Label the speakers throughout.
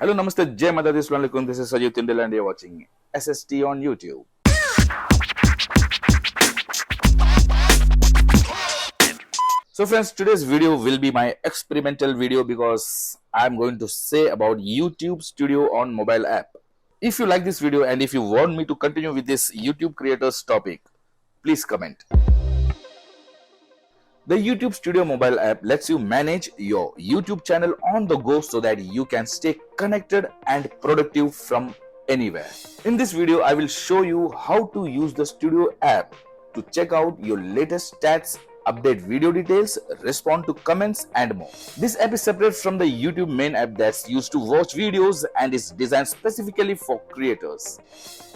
Speaker 1: Hello, Namaste, Jai Mata, this is Sajid Tindal and you're watching SST on YouTube. So friends, today's video will be my experimental video because I'm going to say about YouTube Studio on mobile app. If you like this video and if you want me to continue with this YouTube creators topic, please comment. The YouTube Studio mobile app lets you manage your YouTube channel on the go so that you can stay connected and productive from anywhere. In this video, I will show you how to use the Studio app to check out your latest stats, update video details, respond to comments and more. This app is separate from the YouTube main app that's used to watch videos and is designed specifically for creators.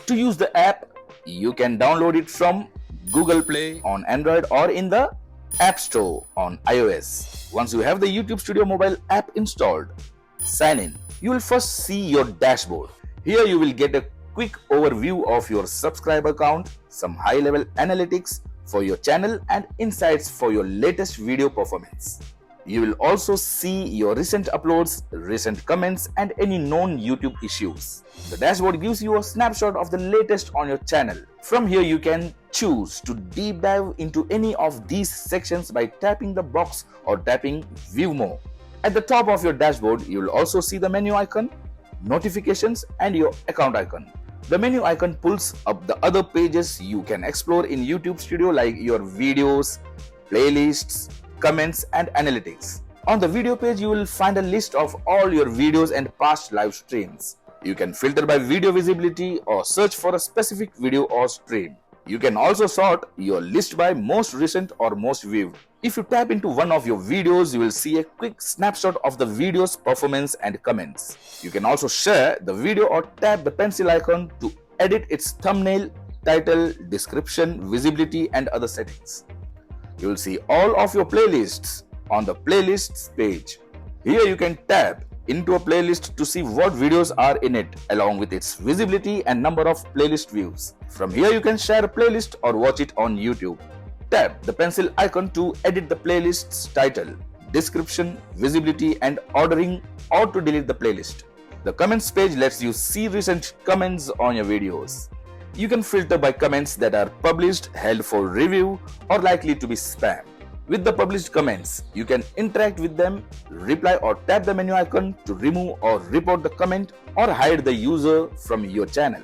Speaker 1: To use the app, you can download it from Google Play on Android or in the App Store on iOS. Once you have the YouTube Studio mobile app installed, sign in. You will first see your dashboard. Here you will get a quick overview of your subscriber count, some high-level analytics for your channel and insights for your latest video performance. You will also see your recent uploads, recent comments and any known YouTube issues. The dashboard gives you a snapshot of the latest on your channel. From here you can choose to deep dive into any of these sections by tapping the box or tapping View More. At the top of your dashboard, you will also see the menu icon, notifications and your account icon. The menu icon pulls up the other pages you can explore in YouTube Studio like your videos, playlists, comments and analytics. On the video page, you will find a list of all your videos and past live streams. You can filter by video visibility or search for a specific video or stream. You can also sort your list by most recent or most viewed. If you tap into one of your videos, you will see a quick snapshot of the video's performance and comments. You can also share the video or tap the pencil icon to edit its thumbnail, title, description, visibility and other settings. You will see all of your playlists on the playlists page. Here you can tap into a playlist to see what videos are in it along with its visibility and number of playlist views. From here you can share a playlist or watch it on YouTube. Tap the pencil icon to edit the playlist's title, description, visibility and ordering or to delete the playlist. The comments page lets you see recent comments on your videos. You can filter by comments that are published, held for review or likely to be spam. With the published comments, you can interact with them, reply or tap the menu icon to remove or report the comment or hide the user from your channel.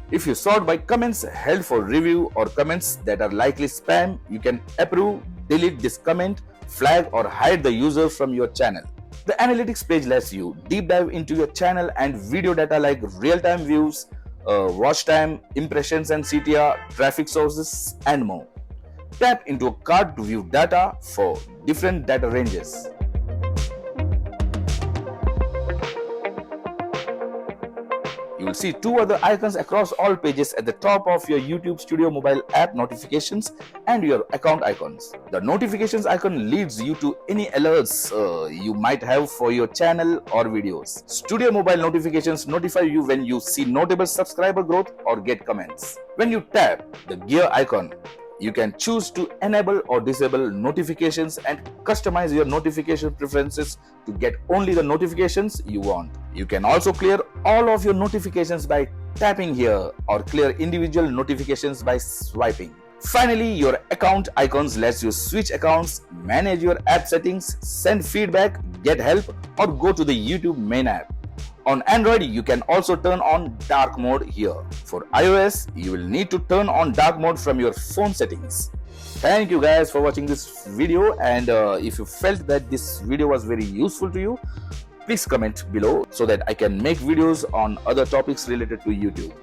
Speaker 1: If you sort by comments held for review or comments that are likely spam, you can approve, delete this comment, flag or hide the user from your channel. The analytics page lets you deep dive into your channel and video data like real-time views, watch time, impressions and CTR, traffic sources and more. Tap into a card to view data for different data ranges. You will see two other icons across all pages at the top of your YouTube Studio mobile app notifications and your account icons. The notifications icon leads you to any alerts you might have for your channel or videos. Studio mobile notifications notify you when you see notable subscriber growth or get comments. When you tap the gear icon, you can choose to enable or disable notifications and customize your notification preferences to get only the notifications you want. You can also clear all of your notifications by tapping here or clear individual notifications by swiping. Finally, your account icons lets you switch accounts, manage your app settings, send feedback, get help or go to the YouTube main app. On Android, you can also turn on dark mode here. For iOS, you will need to turn on dark mode from your phone settings. Thank you guys for watching this video, and if you felt that this video was very useful to you, please comment below so that I can make videos on other topics related to YouTube.